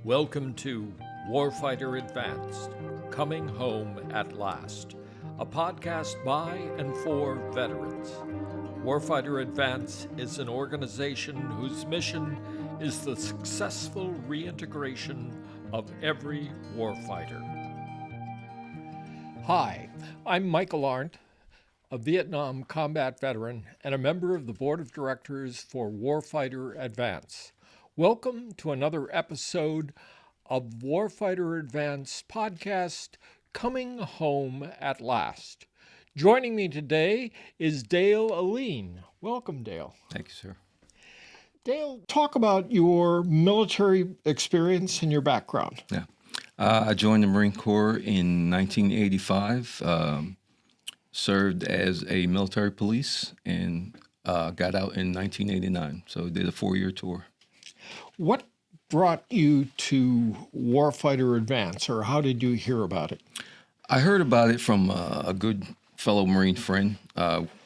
Welcome to Warfighter Advance, Coming Home at Last, a podcast by and for veterans. Warfighter Advance is an organization whose mission is the successful reintegration of every warfighter. Hi, I'm Michael Arndt, a Vietnam combat veteran and a member of the board of directors for Warfighter Advance. Welcome to another episode of Warfighter Advance podcast, Coming Home at Last. Joining me today is Dayle Alleyne. Welcome, Dayle. Thank you, sir. Dayle, talk about your military experience and your background. Yeah. I joined the Marine Corps in 1985, served as a military police, and got out in 1989. So did a 4-year tour. What brought you to Warfighter Advance, or how did you hear about it? I heard about it from a good fellow Marine friend,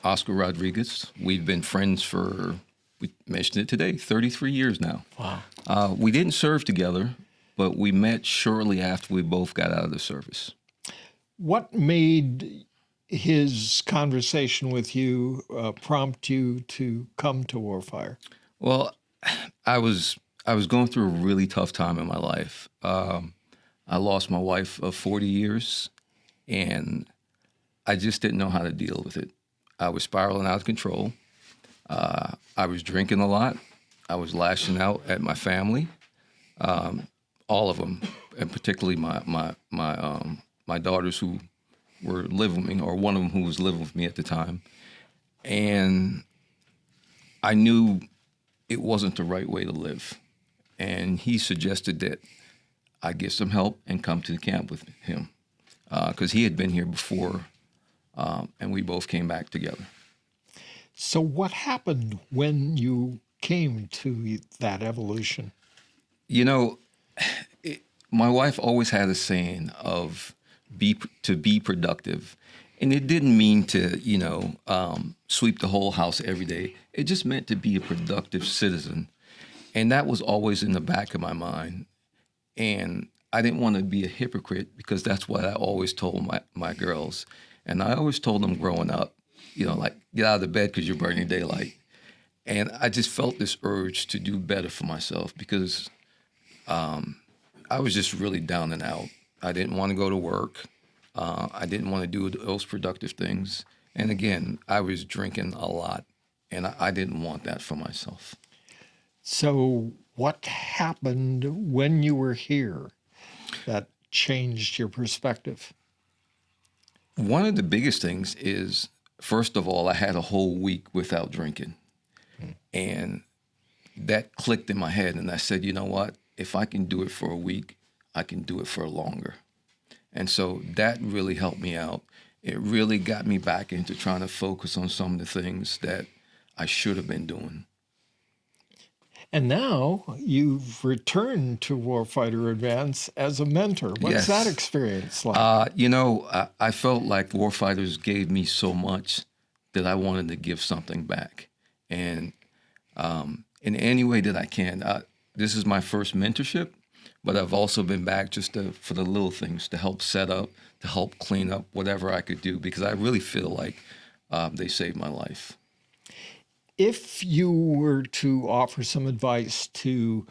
Oscar Rodriguez. We've been friends for, we mentioned it today, 33 years now. Wow. We didn't serve together, but we met shortly after we both got out of the service. What made his conversation with you prompt you to come to Warfire? Well, I was going through a really tough time in my life. I lost my wife of 40 years, and I just didn't know how to deal with it. I was spiraling out of control. I was drinking a lot. I was lashing out at my family, all of them, and particularly my daughters who were living with me, or one of them who was living with me at the time. And I knew it wasn't the right way to live. And he suggested that I get some help and come to the camp with him, because he had been here before, and we both came back together. So what happened when you came to that evolution? You know, my wife always had a saying of to be productive. And it didn't mean to, sweep the whole house every day. It just meant to be a productive citizen. And that was always in the back of my mind. And I didn't want to be a hypocrite, because that's what I always told my girls. And I always told them growing up, like, get out of the bed because you're burning daylight. And I just felt this urge to do better for myself, because I was just really down and out. I didn't want to go to work. I didn't want to do those productive things. And again, I was drinking a lot, and I didn't want that for myself. So what happened when you were here that changed your perspective? One of the biggest things is, first of all, I had a whole week without drinking. And that clicked in my head, and I said, you know what? If I can do it for a week, I can do it for longer. And so that really helped me out. It really got me back into trying to focus on some of the things that I should have been doing. And now you've returned to Warfighter Advance as a mentor. What's Yes. that experience like? I felt like Warfighters gave me so much that I wanted to give something back. And in any way that I can. This is my first mentorship, but I've also been back just for the little things, to help set up, to help clean up, whatever I could do, because I really feel like they saved my life. If you were to offer some advice to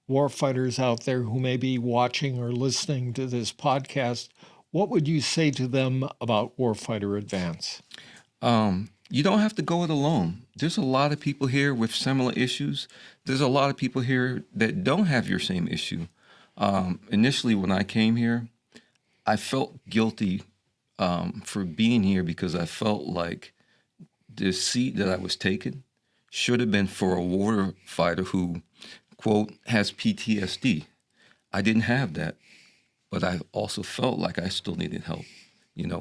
warfighters out there who may be watching or listening to this podcast, what would you say to them about Warfighter Advance? You don't have to go it alone. There's a lot of people here with similar issues. There's a lot of people here that don't have your same issue. Initially, when I came here, I felt guilty for being here, because I felt like the seat that I was taking should have been for a war fighter who, quote, has PTSD. I didn't have that, but I also felt like I still needed help.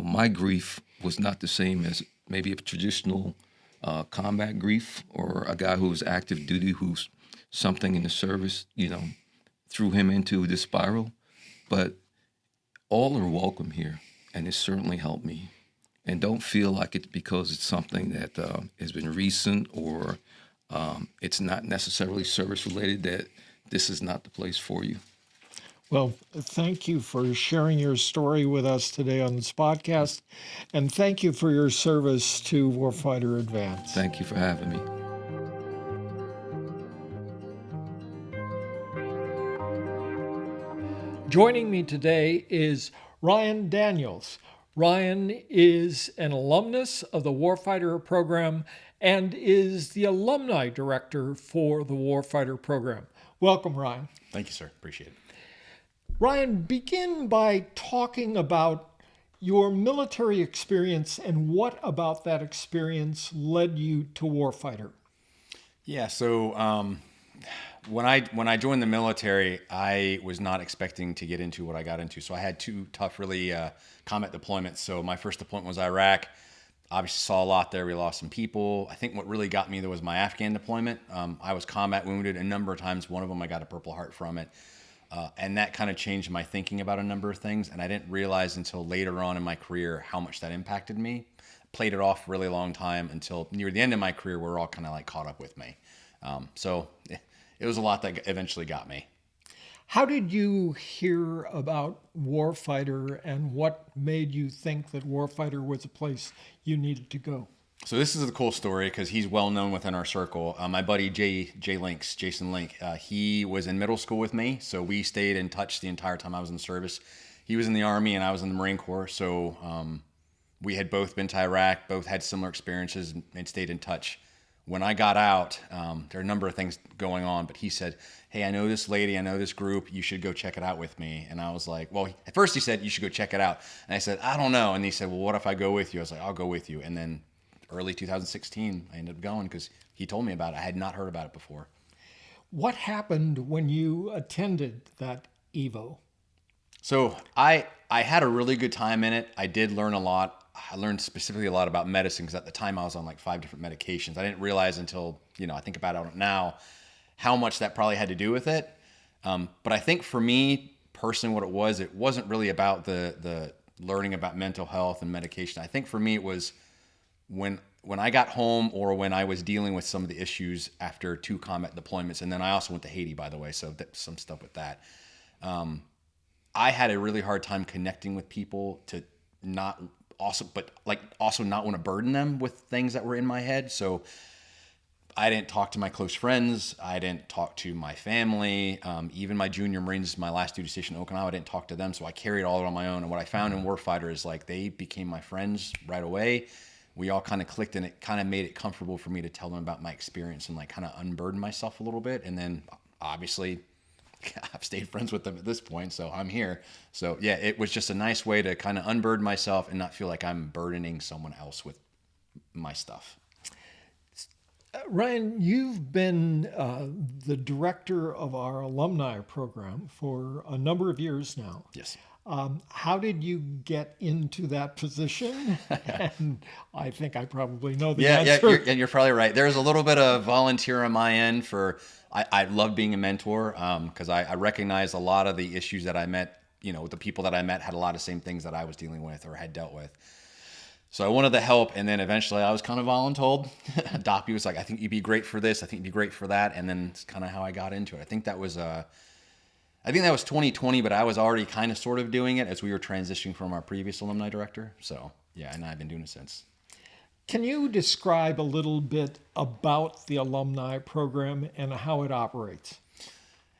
My grief was not the same as maybe a traditional combat grief, or a guy who was active duty, who's something in the service, threw him into this spiral. But all are welcome here, and it certainly helped me. And don't feel like it's because it's something that has been recent, or it's not necessarily service related, that this is not the place for you. Well, thank you for sharing your story with us today on this podcast, and thank you for your service to Warfighter Advance. Thank you for having me. Joining me today is Ryan Daniels. Ryan is an alumnus of the Warfighter program and is the Alumni Director for the Warfighter program. Welcome, Ryan. Thank you, sir. Appreciate it. Ryan, begin by talking about your military experience and what about that experience led you to Warfighter. Yeah, so when I joined the military, I was not expecting to get into what I got into. So I had two tough, really combat deployments. So my first deployment was Iraq. Obviously saw a lot there. We lost some people. I think what really got me, though, was my Afghan deployment. I was combat wounded a number of times. One of them, I got a Purple Heart from it. And that kind of changed my thinking about a number of things. And I didn't realize until later on in my career how much that impacted me. Played it off a really long time until near the end of my career where it all kind of like caught up with me. So it was a lot that eventually got me. How did you hear about Warfighter and what made you think that Warfighter was a place you needed to go? So this is a cool story because he's well known within our circle. My buddy Jason Link, he was in middle school with me, so we stayed in touch the entire time I was in service. He was in the Army and I was in the Marine Corps, so we had both been to Iraq, both had similar experiences and stayed in touch. When I got out, there are a number of things going on, but he said, "Hey, I know this lady, I know this group, you should go check it out with me." And I was like, well, at first he said, "You should go check it out." And I said, "I don't know." And he said, "Well, what if I go with you?" I was like, "I'll go with you." And then early 2016, I ended up going because he told me about it. I had not heard about it before. What happened when you attended that Evo? So I had a really good time in it. I did learn a lot. I learned specifically a lot about medicine because at the time I was on like 5 different medications. I didn't realize until, I think about it now, how much that probably had to do with it. But I think for me personally, what it wasn't really about the learning about mental health and medication. I think for me, it was when I got home or when I was dealing with some of the issues after 2 combat deployments. And then I also went to Haiti, by the way. So some stuff with that. I had a really hard time connecting with people to also not want to burden them with things that were in my head. So I didn't talk to my close friends. I didn't talk to my family. Even my junior Marines, my last duty station in Okinawa, I didn't talk to them. So I carried all on my own. And what I found in Warfighter is like they became my friends right away. We all kind of clicked and it kind of made it comfortable for me to tell them about my experience and like kind of unburden myself a little bit. And then obviously I've stayed friends with them at this point, so I'm here. So yeah, it was just a nice way to kind of unburden myself and not feel like I'm burdening someone else with my stuff. Ryan, you've been the director of our alumni program for a number of years now. Yes. How did you get into that position? And I think I probably know the answer. Yeah, you're probably right. There's a little bit of volunteer on my end for. I love being a mentor because I recognize a lot of the issues that I met. The people that I met had a lot of same things that I was dealing with or had dealt with. So I wanted the help, and then eventually I was kind of voluntold. Doppy was like, "I think you'd be great for this. I think you'd be great for that," and then it's kind of how I got into it. I think that was 2020, but I was already kind of sort of doing it as we were transitioning from our previous alumni director. So yeah, and I've been doing it since. Can you describe a little bit about the alumni program and how it operates?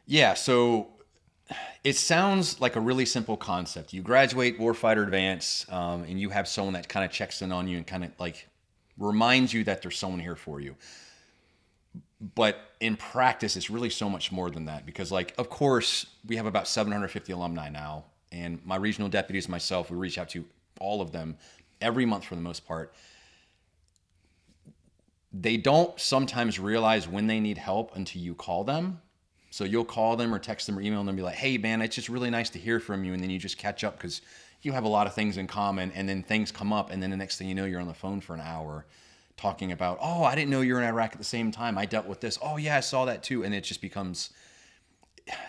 Yeah, so it sounds like a really simple concept. You graduate Warfighter Advance, and you have someone that kind of checks in on you and kind of like reminds you that there's someone here for you. But in practice, it's really so much more than that because, like, of course, we have about 750 alumni now, and my regional deputies, myself, we reach out to all of them every month for the most part. They don't sometimes realize when they need help until you call them. So you'll call them or text them or email them and be like, "Hey, man, it's just really nice to hear from you." And then you just catch up because you have a lot of things in common. And then things come up. And then the next thing you know, you're on the phone for an hour talking about, "Oh, I didn't know you were in Iraq at the same time. I dealt with this. Oh, yeah, I saw that too." And it just becomes,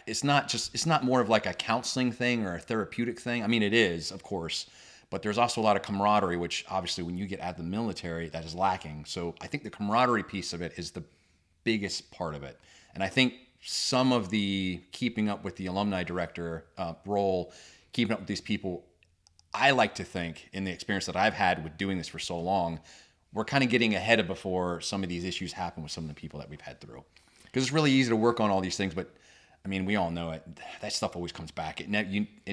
it's not more of like a counseling thing or a therapeutic thing. I mean, it is, of course. But there's also a lot of camaraderie, which obviously when you get out of the military, that is lacking. So I think the camaraderie piece of it is the biggest part of it. And I think some of the keeping up with the alumni director role, keeping up with these people, I like to think, in the experience that I've had with doing this for so long, we're kind of getting ahead of before some of these issues happen with some of the people that we've had through. Because it's really easy to work on all these things, but I mean, we all know it. That stuff always comes back. It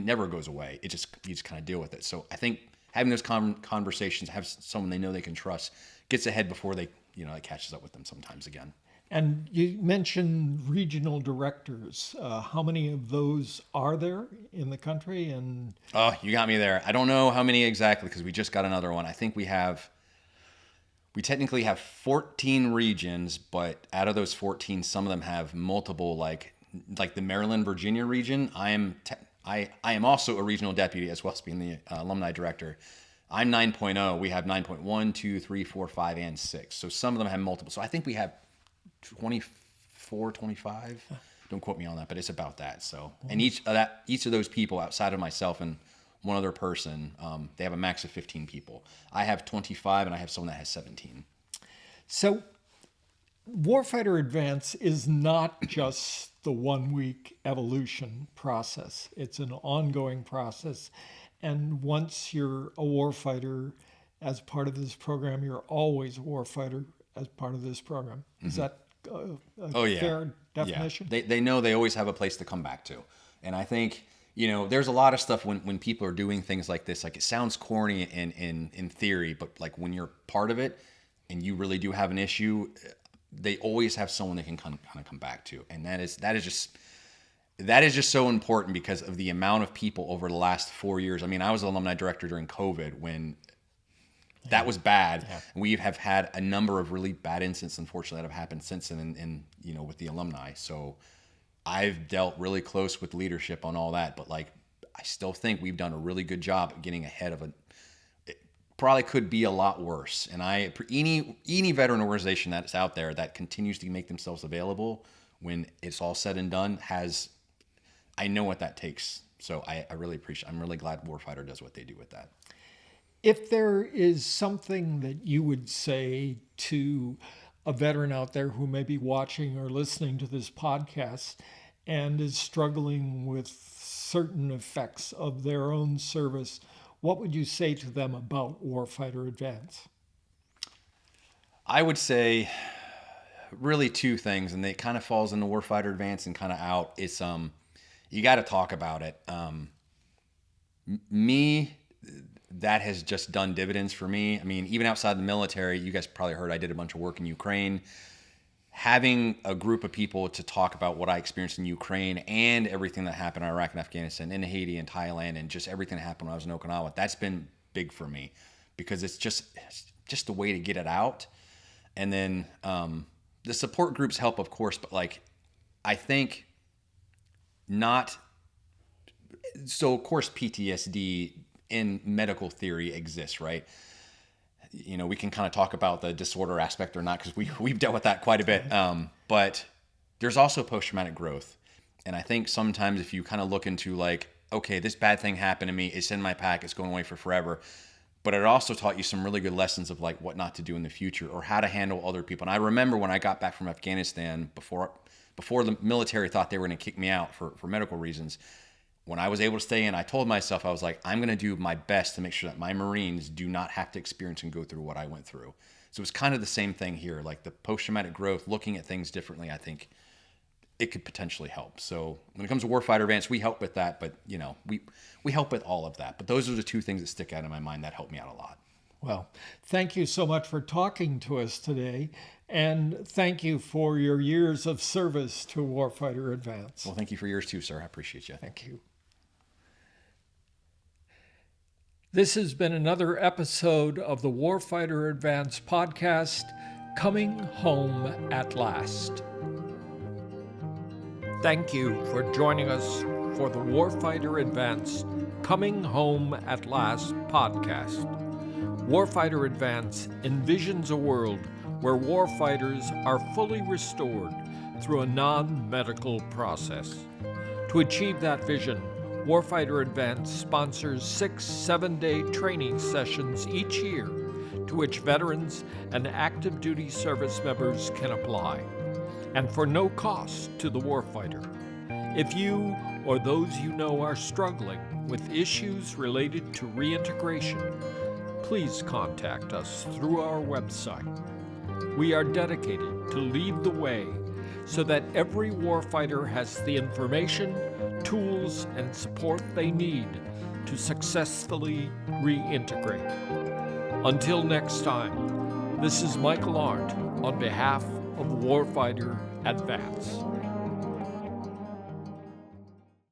never goes away. You just kind of deal with it. So I think having those conversations, have someone they know they can trust, gets ahead before they, it catches up with them sometimes again. And you mentioned regional directors. How many of those are there in the country? And oh, you got me there. I don't know how many exactly because we just got another one. I think we technically have 14 regions, but out of those 14, some of them have multiple, like the Maryland, Virginia region. I am also a regional deputy as well as being the alumni director. I'm 9.0. We have 9.1, 2, 3, 4, 5, and 6. So some of them have multiple. So I think we have 24, 25. Don't quote me on that, but it's about that. So, and each of those people outside of myself and one other person, they have a max of 15 people. I have 25 and I have someone that has 17. So Warfighter Advance is not just the 1-week evolution process. It's an ongoing process. And once you're a warfighter as part of this program, you're always a warfighter as part of this program. Is that a fair definition? Yeah. They know they always have a place to come back to. And I think, there's a lot of stuff when people are doing things like this, like it sounds corny in theory, but like when you're part of it and you really do have an issue, they always have someone they can kind of come back to. And that is just so important because of the amount of people over the last 4 years. I mean, I was an alumni director during COVID when that was bad. Yeah. And we have had a number of really bad incidents, unfortunately, that have happened since then and with the alumni. So I've dealt really close with leadership on all that, but like, I still think we've done a really good job of getting ahead of it. It probably could be a lot worse. And any veteran organization that's out there that continues to make themselves available when it's all said and done I know what that takes. So I really appreciate, I'm really glad Warfighter does what they do with that. If there is something that you would say to a veteran out there who may be watching or listening to this podcast and is struggling with certain effects of their own service, what would you say to them about Warfighter Advance? I would say really two things, and it kind of falls into Warfighter Advance and kind of out. It's you got to talk about it. That has just done dividends for me. I mean, even outside the military, you guys probably heard I did a bunch of work in Ukraine. Having a group of people to talk about what I experienced in Ukraine and everything that happened in Iraq and Afghanistan, in Haiti and Thailand, and just everything that happened when I was in Okinawa, that's been big for me because it's just a way to get it out. And then the support groups help, of course, but like I think not. So of course PTSD in medical theory exists, right? We can kind of talk about the disorder aspect or not because we've dealt with that quite a bit. But there's also post-traumatic growth. And I think sometimes if you kind of look into like, okay, this bad thing happened to me, it's in my pack, it's going away for forever. But it also taught you some really good lessons of like what not to do in the future or how to handle other people. And I remember when I got back from Afghanistan before the military thought they were going to kick me out for medical reasons, when I was able to stay in, I told myself, I was like, I'm going to do my best to make sure that my Marines do not have to experience and go through what I went through. So it's kind of the same thing here, like the post-traumatic growth, looking at things differently, I think it could potentially help. So when it comes to Warfighter Advance, we help with that, but we help with all of that. But those are the two things that stick out in my mind that helped me out a lot. Well, thank you so much for talking to us today. And thank you for your years of service to Warfighter Advance. Well, thank you for yours too, sir. I appreciate you. Thank you. This has been another episode of the Warfighter Advance podcast, Coming Home at Last. Thank you for joining us for the Warfighter Advance Coming Home at Last podcast. Warfighter Advance envisions a world where warfighters are fully restored through a non-medical process. To achieve that vision, Warfighter Advance sponsors 6 7-day training sessions each year to which veterans and active duty service members can apply. and for no cost to the warfighter. If you or those you know are struggling with issues related to reintegration, please contact us through our website. We are dedicated to lead the way so that every warfighter has the information, tools, and support they need to successfully reintegrate. Until next time, this is Michael Arndt on behalf of Warfighter Advance.